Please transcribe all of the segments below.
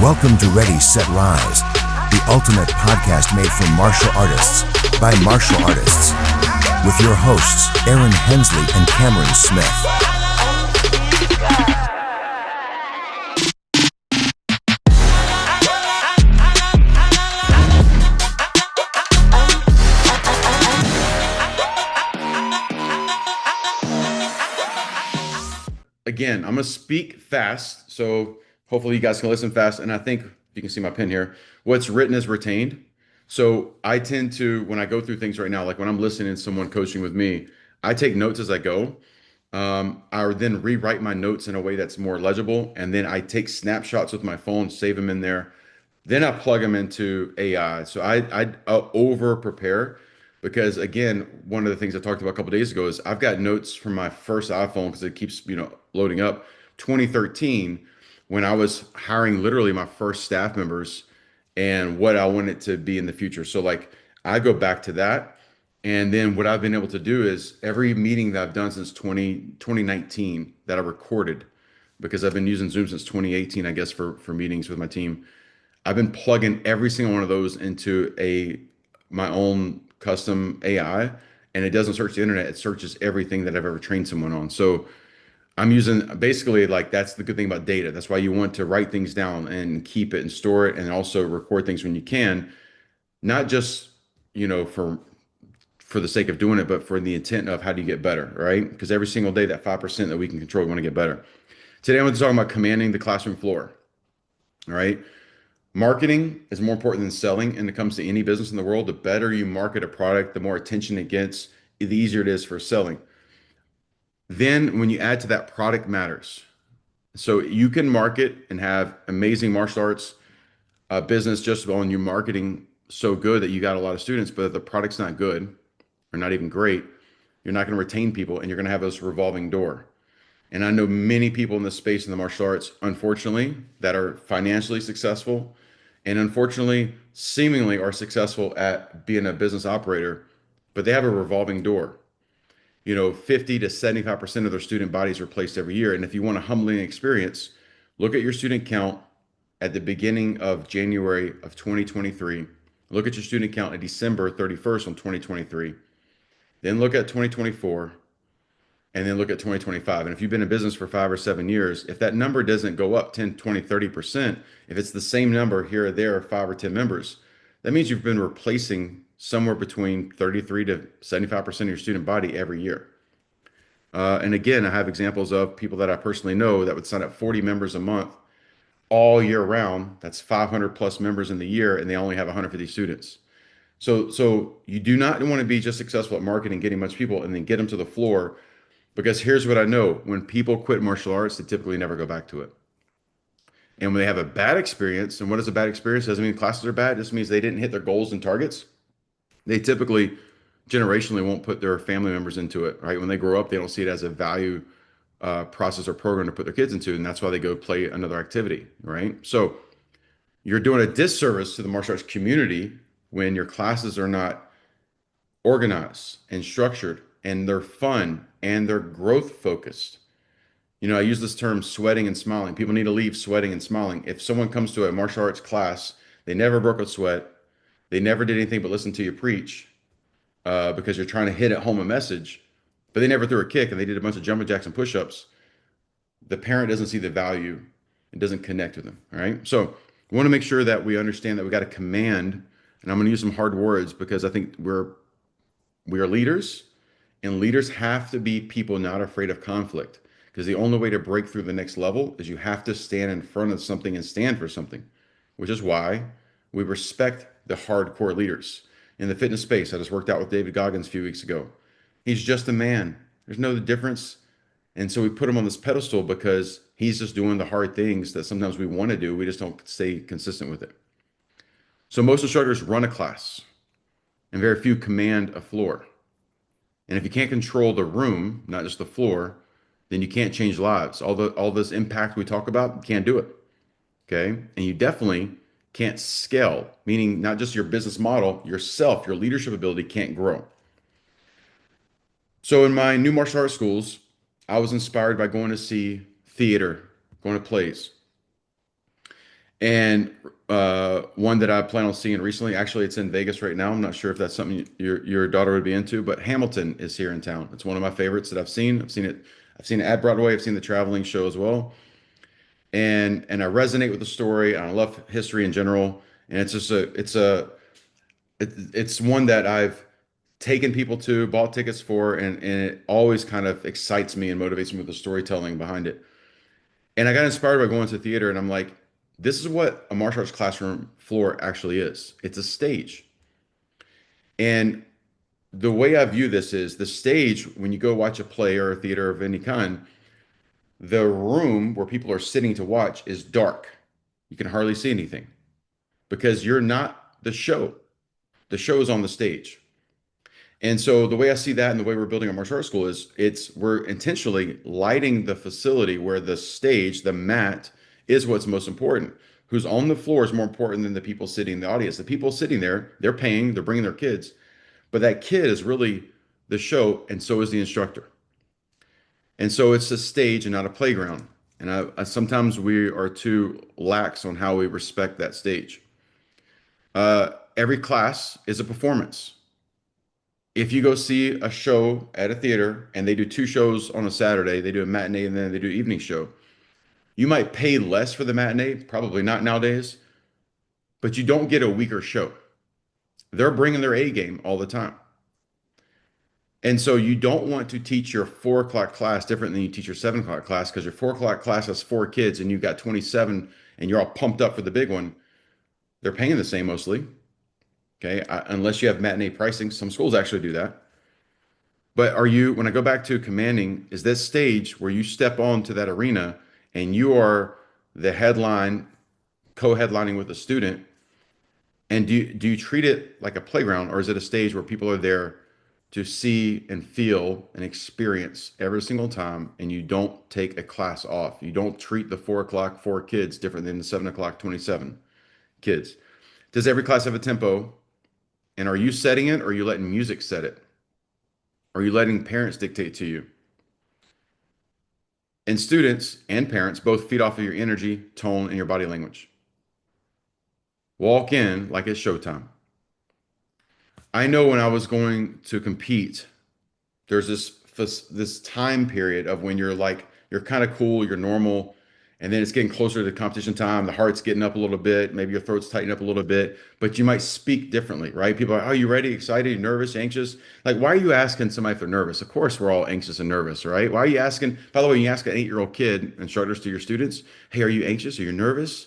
Welcome to Ready, Set, Rise, the ultimate podcast made for martial artists by martial artists, with your hosts, Aaron Hensley and Cameron Smith. Again, I'm going to speak fast, so hopefully you guys can listen fast. And I think you can see my pen here. What's written is retained. So I tend to, when I go through things right now, like when I'm listening to someone coaching with me, I take notes as I go. I would then rewrite my notes in a way that's more legible. And then I take snapshots with my phone, save them in there. Then I plug them into AI. So I over prepare because again, one of the things I talked about a couple days ago is I've got notes from my first iPhone because it keeps, loading up 2013 when I was hiring literally my first staff members and what I wanted to be in the future. So like I go back to that. And then what I've been able to do is every meeting that I've done since 2019 that I recorded, because I've been using Zoom since 2018, I guess, for meetings with my team. I've been plugging every single one of those into my own custom AI, and it doesn't search the internet. It searches everything that I've ever trained someone on. So I'm using basically like that's the good thing about data. That's why you want to write things down and keep it and store it and also record things when you can, not just, for the sake of doing it, but for the intent of how do you get better, right? Because every single day, that 5% that we can control, we want to get better. Today, I'm going to talk about commanding the classroom floor. All right. Marketing is more important than selling. And it comes to any business in the world. The better you market a product, the more attention it gets, the easier it is for selling. Then when you add to that, product matters. So you can market and have amazing martial arts business just on your marketing so good that you got a lot of students, but if the product's not good or not even great, you're not going to retain people and you're going to have this revolving door. And I know many people in this space in the martial arts, unfortunately, that are financially successful and unfortunately seemingly are successful at being a business operator, but they have a revolving door. 50 to 75% of their student bodies are replaced every year. And if you want a humbling experience, look at your student count at the beginning of January of 2023. Look at your student count at December 31st on 2023. Then look at 2024 and then look at 2025. And if you've been in business for 5 or 7 years, if that number doesn't go up 10, 20, 30%, if it's the same number here or there, 5 or 10 members, that means you've been replacing somewhere between 33 to 75% of your student body every year. And again, I have examples of people that I personally know that would sign up 40 members a month all year round. That's 500 plus members in the year, and they only have 150 students. So you do not want to be just successful at marketing, getting much people, and then get them to the floor. Because here's what I know. When people quit martial arts, they typically never go back to it. And when they have a bad experience, and what is a bad experience? Doesn't mean classes are bad. It just means they didn't hit their goals and targets. They typically generationally won't put their family members into it, right? When they grow up, they don't see it as a value process or program to put their kids into. And that's why they go play another activity, right? So you're doing a disservice to the martial arts community when your classes are not organized and structured and they're fun and they're growth focused. I use this term sweating and smiling. People need to leave sweating and smiling. If someone comes to a martial arts class, they never broke a sweat, they never did anything but listen to you preach because you're trying to hit at home a message, but they never threw a kick and they did a bunch of jumping jacks and push-ups, the parent doesn't see the value and doesn't connect with them, all right? So we want to make sure that we understand that we got to command, and I'm going to use some hard words because I think we are leaders. And leaders have to be people not afraid of conflict, because the only way to break through the next level is you have to stand in front of something and stand for something, which is why we respect the hardcore leaders. In the fitness space, I just worked out with David Goggins a few weeks ago. He's just a man. There's no difference. And so we put him on this pedestal because he's just doing the hard things that sometimes we want to do. We just don't stay consistent with it. So most instructors run a class and very few command a floor. And if you can't control the room, not just the floor, then you can't change lives. All this impact we talk about, you can't do it. Okay. And you definitely can't scale, meaning not just your business model, yourself, your leadership ability can't grow. So in my new martial arts schools, I was inspired by going to see theater, going to plays. And one that I plan on seeing recently, actually, it's in Vegas right now. I'm not sure if that's something your daughter would be into, but Hamilton is here in town. It's one of my favorites that I've seen. I've seen it at Broadway. I've seen the traveling show as well, and I resonate with the story. And I love history in general, and it's one that I've taken people to, bought tickets for, and it always kind of excites me and motivates me with the storytelling behind it. And I got inspired by going to theater, and I'm like, this is what a martial arts classroom floor actually is. It's a stage. And the way I view this is the stage, when you go watch a play or a theater of any kind, the room where people are sitting to watch is dark. You can hardly see anything because you're not the show. The show is on the stage. And so the way I see that and the way we're building a martial arts school is we're intentionally lighting the facility where the stage, the mat, is what's most important. Who's on the floor is more important than the people sitting in the audience. The people sitting there, they're paying, they're bringing their kids, but that kid is really the show, and so is the instructor. And so it's a stage and not a playground. And sometimes we are too lax on how we respect that stage. Every class is a performance. If you go see a show at a theater and they do two shows on a Saturday, they do a matinee and then they do an evening show. You might pay less for the matinee, probably not nowadays, but you don't get a weaker show. They're bringing their A game all the time. And so you don't want to teach your 4 o'clock class different than you teach your 7 o'clock class, because your 4 o'clock class has 4 kids and you've got 27 and you're all pumped up for the big one. They're paying the same mostly. Okay. Unless you have matinee pricing, some schools actually do that. But when I go back to commanding, is this stage where you step onto that arena and you are the headline, co-headlining with the student? And do you treat it like a playground, or is it a stage where people are there to see and feel and experience every single time, and you don't take a class off? You don't treat the 4 o'clock 4 kids different than the 7 o'clock 27 kids. Does every class have a tempo? And are you setting it, or are you letting music set it? Are you letting parents dictate to you? And students and parents both feed off of your energy, tone, and your body language. Walk in like it's showtime. I know when I was going to compete, there's this time period of when you're kind of cool, you're normal, and then it's getting closer to competition time. The heart's getting up a little bit, maybe your throat's tightened up a little bit, but you might speak differently, right? People are, are you ready, excited, nervous, anxious? Like, why are you asking somebody if they're nervous? Of course, we're all anxious and nervous, right? Why are you asking? By the way, you ask an 8-year-old kid, instructors, to your students, hey, are you anxious? Are you nervous?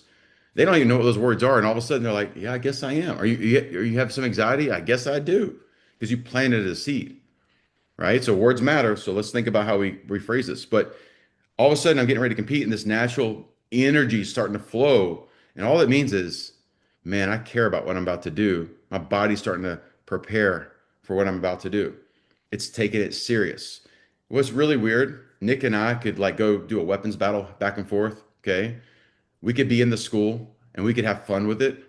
They don't even know what those words are, and all of a sudden they're like, yeah, I guess I am. You have some anxiety? I guess I do, because you planted a seed, right? So words matter. So let's think about how we rephrase this. But all of a sudden I'm getting ready to compete, and this natural energy is starting to flow. And all it means is, man, I care about what I'm about to do. My body's starting to prepare for what I'm about to do. It's taking it serious. What's really weird, Nick and I could like go do a weapons battle back and forth. Okay. We could be in the school and we could have fun with it.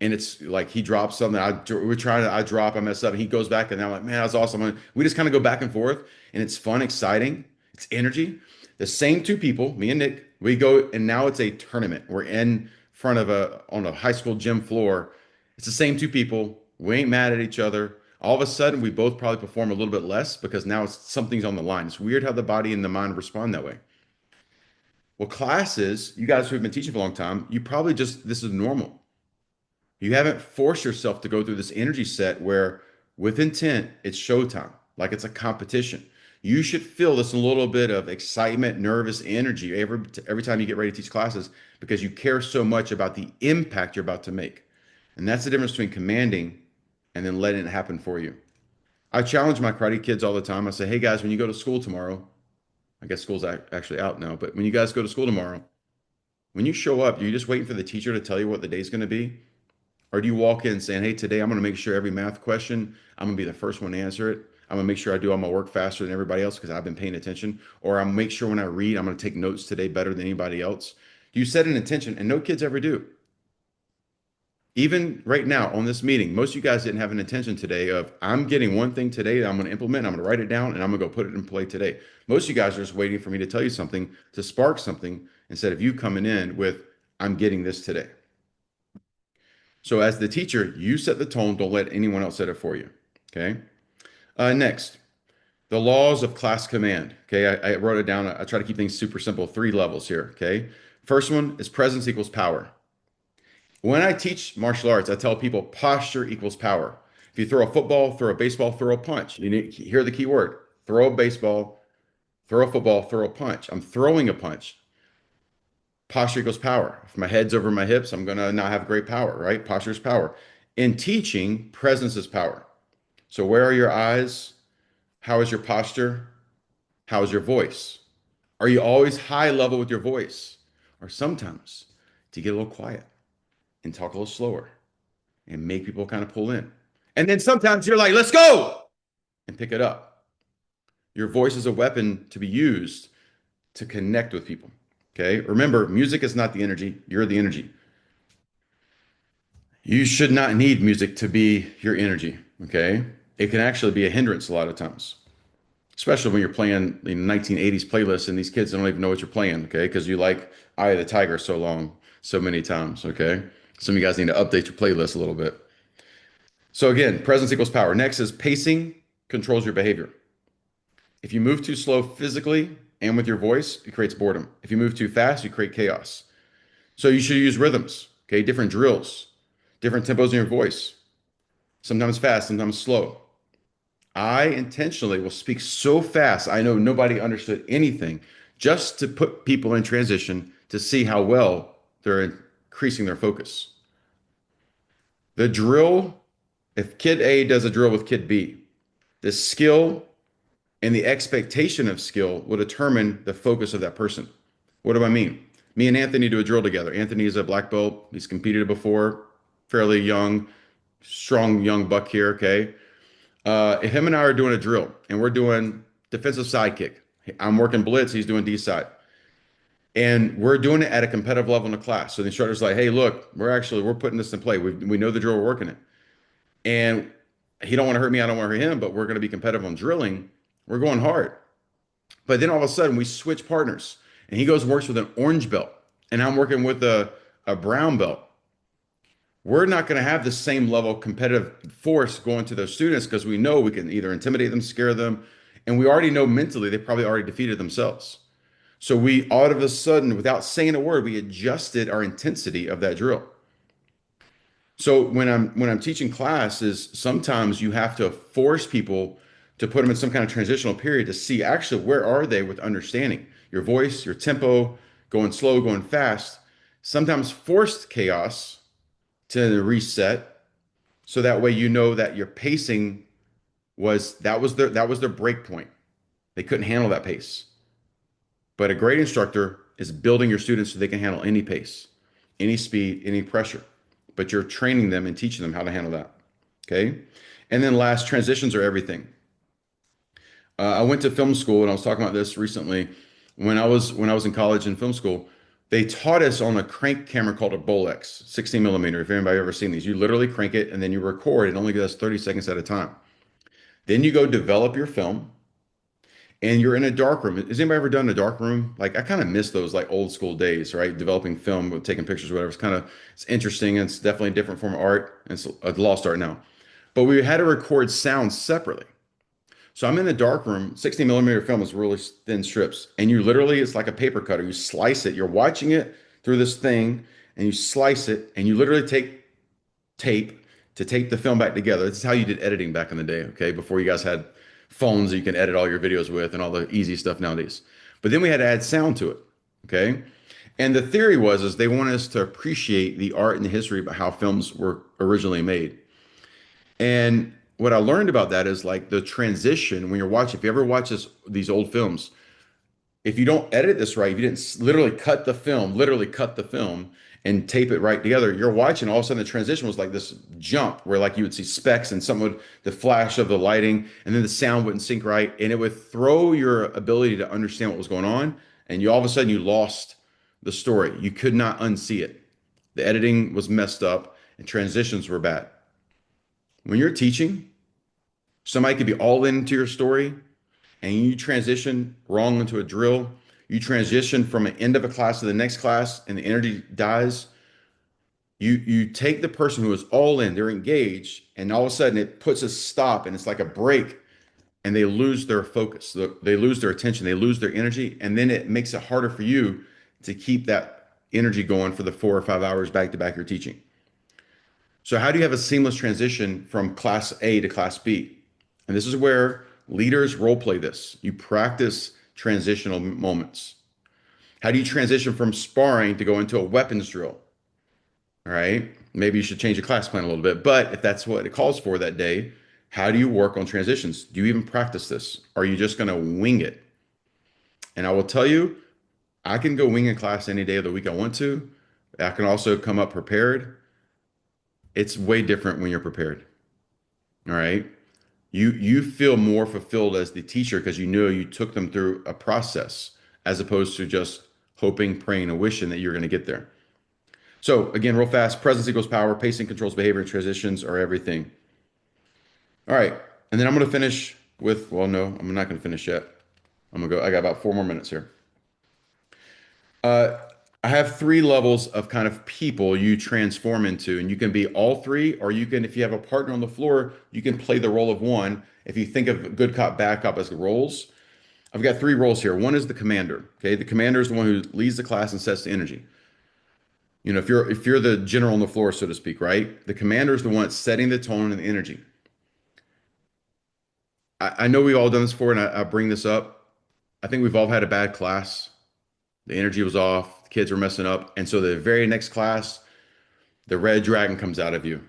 And it's like he drops something. I drop, I mess up, and he goes back, and I'm like, man, that's awesome. We just kind of go back and forth, and it's fun, exciting, it's energy. The same two people, me and Nick, we go, and now it's a tournament. We're in front of on a high school gym floor. It's the same two people. We ain't mad at each other. All of a sudden, we both probably perform a little bit less because now something's on the line. It's weird how the body and the mind respond that way. Well, classes, you guys who have been teaching for a long time, you probably this is normal. You haven't forced yourself to go through this energy set where with intent, it's showtime, like it's a competition. You should feel this a little bit of excitement, nervous energy every time you get ready to teach classes, because you care so much about the impact you're about to make. And that's the difference between commanding and then letting it happen for you. I challenge my karate kids all the time. I say, hey guys, when you go to school tomorrow, I guess school's actually out now, but when you guys go to school tomorrow, when you show up, are you just waiting for the teacher to tell you what the day's going to be? Or do you walk in saying, hey, today I'm going to make sure every math question, I'm going to be the first one to answer it. I'm going to make sure I do all my work faster than everybody else because I've been paying attention. Or I'm going to make sure when I read, I'm going to take notes today better than anybody else. You set an intention, and no kids ever do. Even right now on this meeting, most of you guys didn't have an intention today of, I'm getting one thing today that I'm going to implement, I'm going to write it down, and I'm going to go put it in play today. Most of you guys are just waiting for me to tell you something, to spark something, instead of you coming in with, I'm getting this today. So as the teacher, you set the tone. Don't let anyone else set it for you. Okay. Next, the laws of class command. Okay. I wrote it down. I try to keep things super simple. 3 levels here. Okay. First one is presence equals power. When I teach martial arts, I tell people posture equals power. If you throw a football, throw a baseball, throw a punch. You need hear the key word. Throw a baseball, throw a football, throw a punch. I'm throwing a punch. Posture equals power. If my head's over my hips, I'm going to not have great power, right? Posture is power. In teaching, presence is power. So where are your eyes? How is your posture? How is your voice? Are you always high level with your voice? Or sometimes do you get a little quiet and talk a little slower and make people kind of pull in? And then sometimes you're like, let's go and pick it up. Your voice is a weapon to be used to connect with people. Okay. Remember, music is not the energy, you're the energy. You should not need music to be your energy. Okay. It can actually be a hindrance a lot of times, especially when you're playing the 1980s playlists and these kids don't even know what you're playing. Okay. Because you like Eye of the Tiger so long, so many times. Okay. Some of you guys need to update your playlist a little bit. So again, presence equals power. Next is pacing controls your behavior. If you move too slow physically and with your voice, it creates boredom. If you move too fast, you create chaos. So you should use rhythms, okay? Different drills, different tempos in your voice, sometimes fast, sometimes slow. I intentionally will speak so fast, I know nobody understood anything, just to put people in transition to see how well they're increasing their focus. The drill, if kid A does a drill with kid B, the skill and the expectation of skill will determine the focus of that person. What do I mean? Me and Anthony do a drill together. Anthony is a black belt. He's competed before, fairly young, strong young buck here. Okay. Him and I are doing a drill and we're doing defensive side kick. I'm working blitz. He's doing D side. And we're doing it at a competitive level in the class. So the instructor's like, hey, look, we're putting this in play. We know the drill, we're working it. And he don't want to hurt me. I don't want to hurt him, but we're going to be competitive on drilling. We're going hard. But then all of a sudden we switch partners and he goes and works with an orange belt and I'm working with a brown belt. We're not going to have the same level of competitive force going to those students because we know we can either intimidate them, scare them, and we already know mentally they probably already defeated themselves. So we all of a sudden, without saying a word, we adjusted our intensity of that drill. So when I'm teaching classes, sometimes you have to force people to put them in some kind of transitional period to see actually where are they with understanding your voice, your tempo, going slow, going fast. Sometimes forced chaos to reset, so that way you know that your pacing was their break point. They couldn't handle that pace. But a great instructor is building your students so they can handle any pace, any speed, any pressure. But you're training them and teaching them how to handle that. Okay. And then last, transitions are everything. I went to film school and I was talking about this recently. When I was in college in film school, they taught us on a crank camera called a Bolex, 16 millimeter. If anybody ever seen these, you literally crank it and then you record. It only goes 30 seconds at a time. Then you go develop your film and you're in a dark room. Has anybody ever done a dark room? Like I kind of miss those like old school days, right? Developing film, taking pictures, whatever. It's interesting. And it's definitely a different form of art. And it's a lost art now. But we had to record sound separately. So I'm in the dark room. 16 millimeter film is really thin strips. And you literally, it's like a paper cutter. You slice it. You're watching it through this thing and you slice it and you literally take tape to tape the film back together. This is how you did editing back in the day, okay? Before you guys had phones that you can edit all your videos with and all the easy stuff nowadays. But then we had to add sound to it, okay? And the theory is they wanted us to appreciate the art and the history about how films were originally made. And what I learned about that is like the transition when you're watching, if you ever watch these old films, if you don't edit this right, if you didn't literally cut the film and tape it right together, you're watching, all of a sudden the transition was like this jump where like you would see specks and the flash of the lighting, and then the sound wouldn't sync right. And it would throw your ability to understand what was going on. And you all of a sudden you lost the story. You could not unsee it. The editing was messed up and transitions were bad. When you're teaching, somebody could be all into your story and you transition wrong into a drill. You transition from an end of a class to the next class and the energy dies. You take the person who is all in, they're engaged, and all of a sudden it puts a stop and it's like a break and they lose their focus. They lose their attention, they lose their energy, and then it makes it harder for you to keep that energy going for the 4 or 5 hours back to back you're teaching. So how do you have a seamless transition from class A to class B? And this is where leaders role play this. You practice transitional moments. How do you transition from sparring to go into a weapons drill? All right. Maybe you should change your class plan a little bit. But if that's what it calls for that day, how do you work on transitions? Do you even practice this? Or are you just going to wing it? And I will tell you, I can go wing a class any day of the week I want to. I can also come up prepared. It's way different when you're prepared. All right. You feel more fulfilled as the teacher because you know you took them through a process as opposed to just hoping, praying, and wishing that you're going to get there. So again, real fast, presence equals power, pacing controls behavior, and transitions are everything. All right. And then I'm going to finish with, well, no, I'm not going to finish yet. I got about 4 more minutes here. Uh, I have 3 levels of kind of people you transform into, and you can be all three, or you can, if you have a partner on the floor, you can play the role of one. If you think of good cop, bad cop as roles, I've got 3 roles here. One is the commander. Okay, the commander is the one who leads the class and sets the energy. You know, if you're the general on the floor, so to speak, right? The commander is the one that's setting the tone and the energy. I know we've all done this before, and I bring this up. I think we've all had a bad class. The energy was off, the kids were messing up, and so the very next class, the red dragon comes out of you.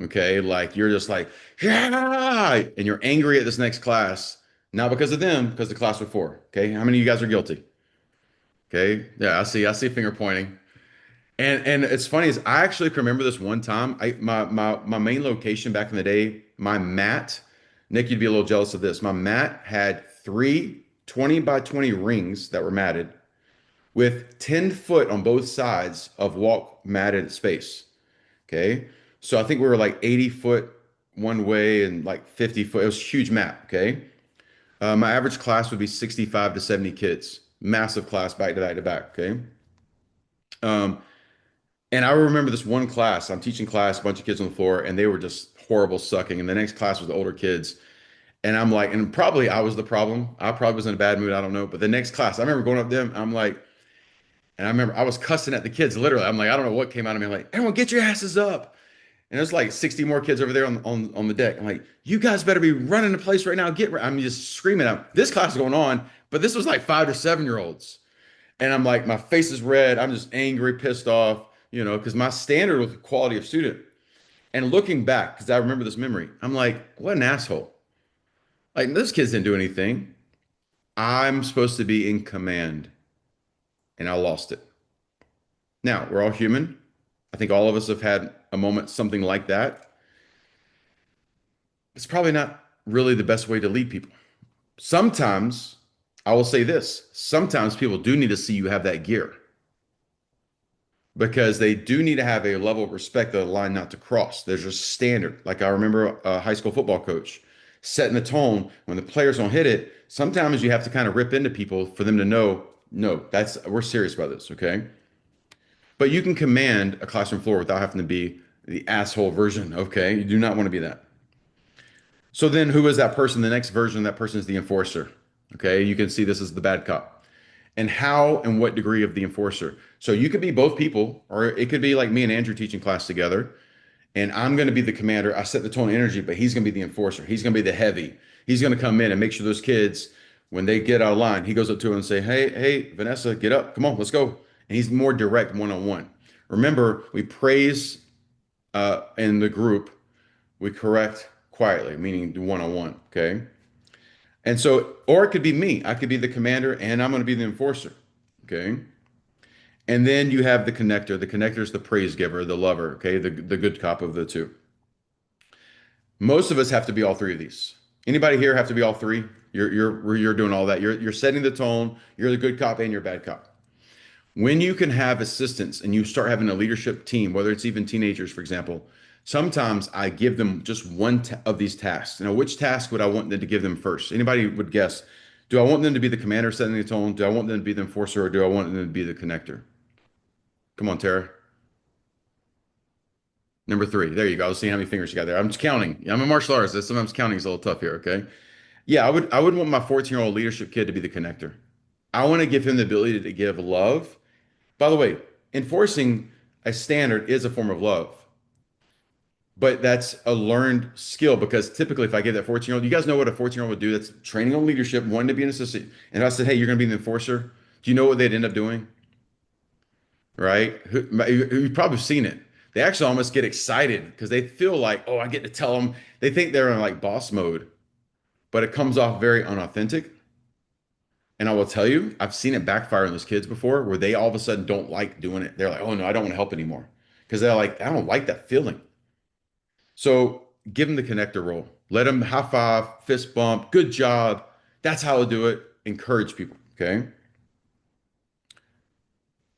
Okay, like you're just like, yeah, and you're angry at this next class, not because of them, because the class before. Okay, how many of you guys are guilty? Okay, yeah, I see finger pointing. And it's funny is I actually can remember this one time. My main location back in the day, my mat, Nick, you'd be a little jealous of this. My mat had three 20 by 20 rings that were matted with 10 foot on both sides of walk matted space. Okay. So I think we were like 80 foot one way and like 50 foot. It was a huge mat. Okay. My average class would be 65 to 70 kids. Massive class back to back to back. Okay. Um, And I remember this one class, I'm teaching class, a bunch of kids on the floor, and they were just horrible sucking. And the next class was the older kids. And I'm like, and probably I was the problem. I probably was in a bad mood. I don't know. But the next class, I remember going up to them. I'm like, and I remember I was cussing at the kids literally. I'm like, I don't know what came out of me. I'm like, everyone get your asses up. And there's like 60 more kids over there on the deck. I'm like, you guys better be running the place right now. I'm just screaming out. This class is going on, but this was like 5 to 7 year olds. And I'm like, my face is red. I'm just angry, pissed off, you know, because my standard was quality of student. And looking back, because I remember this memory, I'm like, what an asshole. Like, those kids didn't do anything. I'm supposed to be in command, and I lost it. Now, we're all human. I think all of us have had a moment, something like that. It's probably not really the best way to lead people. Sometimes, I will say this, sometimes people do need to see you have that gear because they do need to have a level of respect that a line not to cross. There's a standard. Like I remember a high school football coach setting the tone when the players don't hit it. Sometimes you have to kind of rip into people for them to know, no, we're serious about this, okay? But you can command a classroom floor without having to be the asshole version, okay? You do not want to be that. So then who is that person? The next version of that person is the enforcer. Okay, you can see this is the bad cop. And how and what degree of the enforcer. So you could be both people, or it could be like me and Andrew teaching class together. And I'm going to be the commander. I set the tone of energy, but he's going to be the enforcer. He's going to be the heavy. He's going to come in and make sure those kids, when they get out of line, he goes up to them and say, hey, Vanessa, get up. Come on, let's go. And he's more direct one-on-one. Remember, we praise in the group. We correct quietly, meaning one-on-one. Okay. And so, or it could be me. I could be the commander and I'm going to be the enforcer. Okay. And then you have the connector. The connector is the praise giver, the lover. Okay. The good cop of the two. Most of us have to be all three of these. Anybody here have to be all three? You're doing all that. You're setting the tone. You're the good cop and you're bad cop. When you can have assistants and you start having a leadership team, whether it's even teenagers, for example, sometimes I give them just one of these tasks. Now, which task would I want them to give them first? Anybody would guess. Do I want them to be the commander setting the tone? Do I want them to be the enforcer or do I want them to be the connector? Come on, Tara. Number three. There you go. Let's see how many fingers you got there. I'm just counting. I'm a martial artist. Sometimes counting is a little tough here. Okay. Yeah, I would want my 14-year-old leadership kid to be the connector. I want to give him the ability to give love. By the way, enforcing a standard is a form of love, but that's a learned skill because typically if I give that 14-year-old, you guys know what a 14-year-old would do that's training on leadership, wanting to be an assistant. And if I said, hey, you're going to be the enforcer, do you know what they'd end up doing? Right? You've probably seen it. They actually almost get excited because they feel like, oh, I get to tell them. They think they're in like boss mode, but it comes off very unauthentic. And I will tell you, I've seen it backfire on those kids before where they all of a sudden don't like doing it. They're like, oh no, I don't want to help anymore. Because they're like, I don't like that feeling. So give them the connector role. Let them high five, fist bump, good job. That's how to do it. Encourage people. Okay.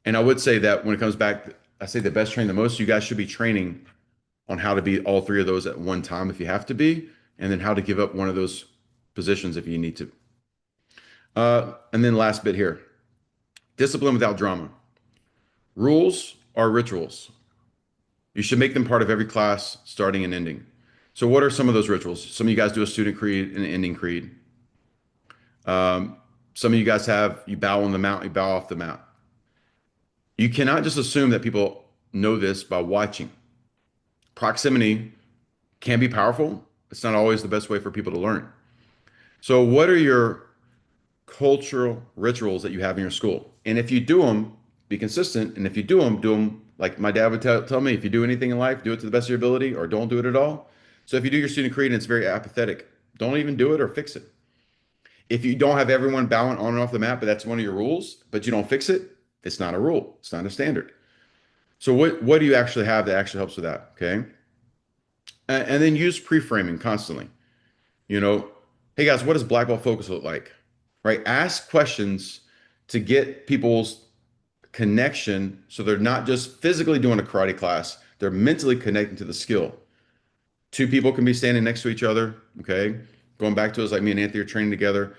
And I would say that when it comes back, I say the best train the most, you guys should be training on how to be all three of those at one time if you have to be, and then how to give up one of those positions if you need to. And then last bit here, discipline without drama. Rules are rituals. You should make them part of every class, starting and ending. So, what are some of those rituals? Some of you guys do a student creed and an ending creed. Some of you guys have you bow on the mount, you bow off the mount. You cannot just assume that people know this by watching. Proximity can be powerful. It's not always the best way for people to learn. So, what are your cultural rituals that you have in your school? And if you do them, be consistent. And if you do them like my dad would tell me, if you do anything in life, do it to the best of your ability or don't do it at all. So if you do your student creed and it's very apathetic, don't even do it or fix it. If you don't have everyone bowing on and off the mat, but that's one of your rules, but you don't fix it, it's not a rule. It's not a standard. So what do you actually have that actually helps with that? Okay. And then use pre-framing constantly. You know, hey guys, what does black belt focus look like? Right? Ask questions to get people's connection so they're not just physically doing a karate class, they're mentally connecting to the skill. Two people can be standing next to each other, okay? Going back to us like me and Anthony are training together.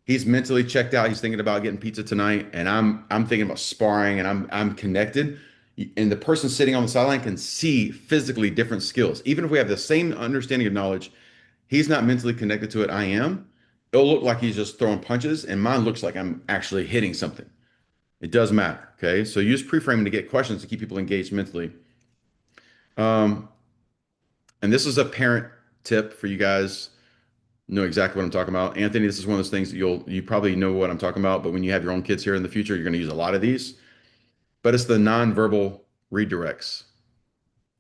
He's mentally checked out. He's thinking about getting pizza tonight, and I'm thinking about sparring, and I'm connected. And the person sitting on the sideline can see physically different skills. Even if we have the same understanding of knowledge, he's not mentally connected to it. I am. It'll look like he's just throwing punches, and mine looks like I'm actually hitting something. It does matter. Okay. So use pre-framing to get questions to keep people engaged mentally. And this is a parent tip for you guys. Know exactly what I'm talking about. Anthony, this is one of those things that you probably know what I'm talking about, but when you have your own kids here in the future, you're going to use a lot of these. But it's the nonverbal redirects.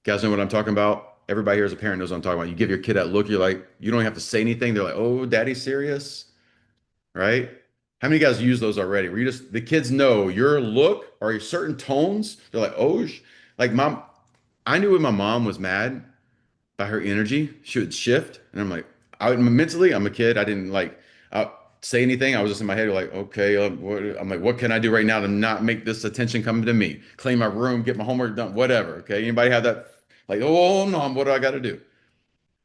You guys know what I'm talking about? Everybody here as a parent knows what I'm talking about. You give your kid that look, you're like, you don't have to say anything. They're like, oh, daddy's serious, right? How many of you guys use those already? Where you just the kids know your look or your certain tones. They're like, oh, like mom. I knew when my mom was mad by her energy, she would shift, and I'm like, mentally, I'm a kid. I didn't like say anything. I was just in my head like, okay, I'm like, what can I do right now to not make this attention come to me? Clean my room, get my homework done, whatever. Okay, anybody have that? Like, oh no, what do I got to do?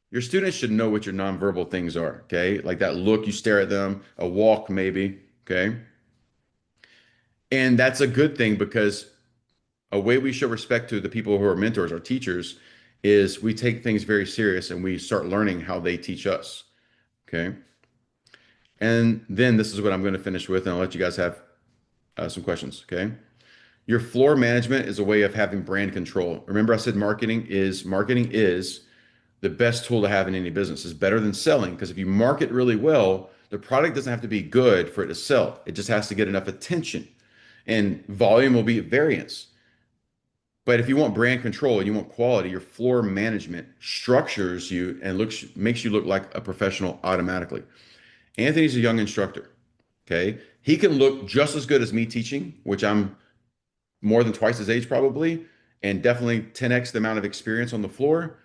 Your students should know what your nonverbal things are. Okay, like that look, you stare at them, a walk maybe. Okay, and that's a good thing because a way we show respect to the people who are mentors or teachers is we take things very serious and we start learning how they teach us. Okay. And then this is what I'm going to finish with, and I'll let you guys have some questions. Okay. Your floor management is a way of having brand control. Remember, I said marketing is the best tool to have in any business. It's better than selling because if you market really well, the product doesn't have to be good for it to sell. It just has to get enough attention, and volume will be variance. But if you want brand control and you want quality, your floor management structures you and makes you look like a professional automatically. Anthony's a young instructor. Okay. He can look just as good as me teaching, which I'm more than twice his age probably, and definitely 10x the amount of experience on the floor.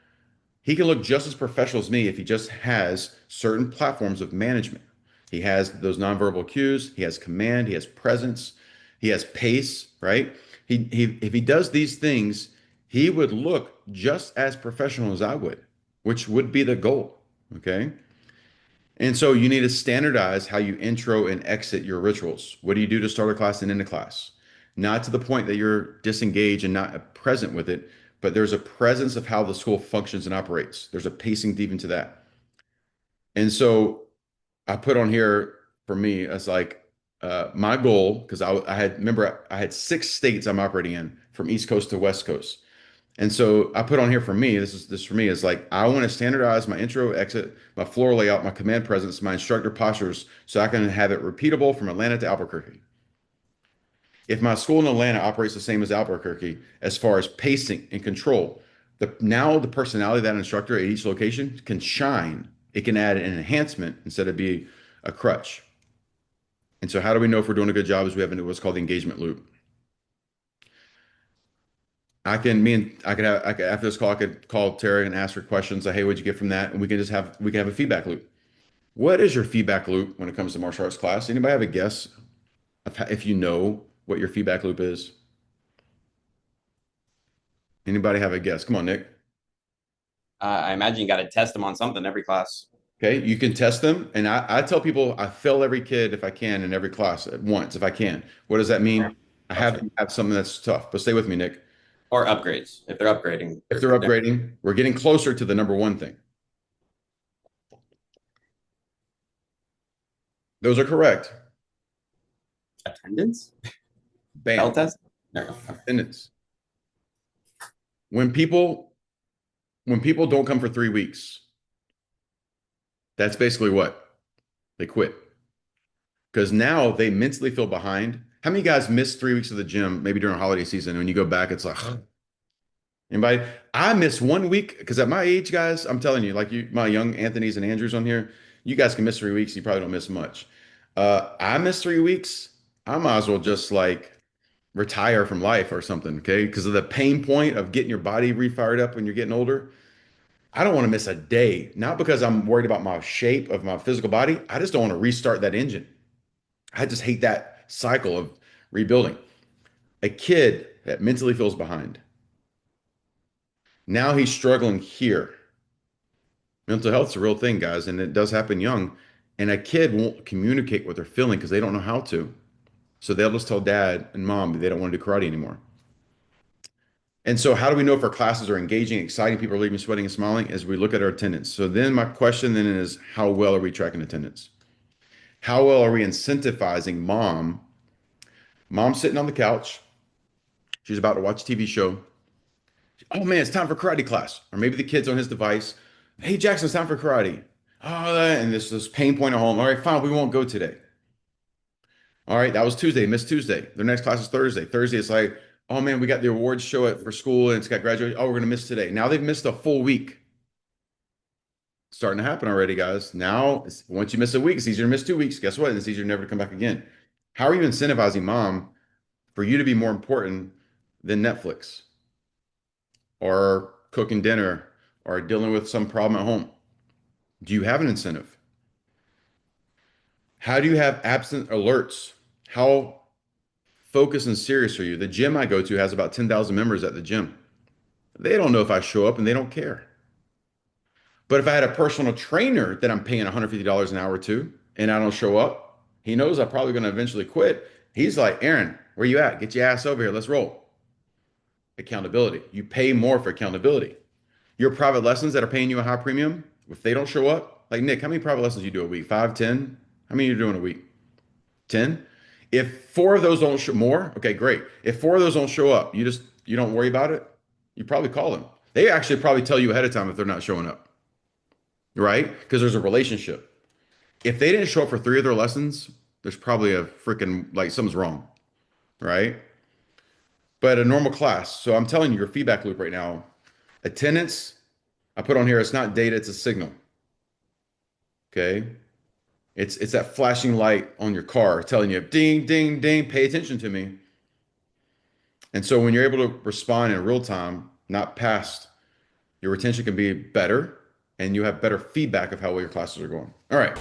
He can look just as professional as me if he just has certain platforms of management. He has those nonverbal cues, he has command, he has presence, he has pace, right? If he does these things, he would look just as professional as I would, which would be the goal. Okay. And so you need to standardize how you intro and exit your rituals. What do you do to start a class and end a class? Not to the point that you're disengaged and not present with it, but there's a presence of how the school functions and operates. There's a pacing deep into that. And so I put on here for me as like my goal, because I had 6 states I'm operating in from East Coast to West Coast. And so I put on here for me, this for me is like I want to standardize my intro, exit, my floor layout, my command presence, my instructor postures, so I can have it repeatable from Atlanta to Albuquerque. If my school in Atlanta operates the same as Albuquerque as far as pacing and control, now the personality of that instructor at each location can shine. It can add an enhancement instead of be a crutch. And so how do we know if we're doing a good job? Is we have what's called the engagement loop. After this call, I could call Terry and ask her questions like, hey, what'd you get from that? And we can have a feedback loop. What is your feedback loop when it comes to martial arts class? Anybody have a guess if you know what your feedback loop is? Anybody have a guess? Come on, Nick. I imagine you got to test them on something every class. Okay, you can test them. And I tell people I fail every kid if I can in every class at once, if I can. What does that mean? I have to have something that's tough, but stay with me, Nick. Or upgrades, if they're upgrading. If they're upgrading, we're getting closer to the number one thing. Those are correct. Attendance? Bam. Bell test? No. Attendance. When people don't come for 3 weeks, that's basically what? They quit. Because now they mentally feel behind. How many guys miss 3 weeks of the gym, maybe during holiday season? When you go back, it's like, anybody? I miss 1 week because at my age, guys, I'm telling you, like my young Anthony's and Andrews on here, you guys can miss 3 weeks. You probably don't miss much. I miss 3 weeks. I might as well just like retire from life or something, okay? Because of the pain point of getting your body refired up when you're getting older. I don't want to miss a day, not because I'm worried about my shape of my physical body. I just don't want to restart that engine. I just hate that cycle of rebuilding. A kid that mentally feels behind. Now he's struggling here. Mental health's a real thing, guys, and it does happen young. And a kid won't communicate what they're feeling because they don't know how to. So they'll just tell dad and mom they don't want to do karate anymore. And so how do we know if our classes are engaging, exciting, people are leaving sweating and smiling as we look at our attendance? So then my question then is, how well are we tracking attendance? How well are we incentivizing mom? Mom's sitting on the couch. She's about to watch a TV show. Oh man, it's time for karate class. Or maybe the kid's on his device. Hey, Jackson, it's time for karate. Oh, and this pain point at home. All right, fine, we won't go today. All right, that was Tuesday, missed Tuesday. Their next class is Thursday. Thursday, it's like, oh man, we got the awards show for school and it's got graduation. Oh, we're gonna miss today. Now they've missed a full week. It's starting to happen already, guys. Now, once you miss a week, it's easier to miss 2 weeks. Guess what? It's easier never to come back again. How are you incentivizing mom for you to be more important than Netflix or cooking dinner or dealing with some problem at home? Do you have an incentive? How do you have absent alerts? How focused and serious are you? The gym I go to has about 10,000 members at the gym. They don't know if I show up and they don't care. But if I had a personal trainer that I'm paying $150 an hour to and I don't show up, he knows I'm probably going to eventually quit. He's like, Aaron, where you at? Get your ass over here. Let's roll. Accountability. You pay more for accountability. Your private lessons that are paying you a high premium, if they don't show up, like Nick, how many private lessons you do a week? 5, 10? How many are you doing a week? 10? If 4 of those don't show more, okay, great. If 4 of those don't show up, you don't worry about it. You probably call them. They actually probably tell you ahead of time if they're not showing up, right? Because there's a relationship. If they didn't show up for 3 of their lessons, there's probably a freaking, like something's wrong, right? But a normal class. So I'm telling you, your feedback loop right now, attendance, I put on here, it's not data, it's a signal. Okay. It's that flashing light on your car telling you, ding, ding, ding, pay attention to me. And so when you're able to respond in real time, not past, your retention can be better and you have better feedback of how well your classes are going. All right.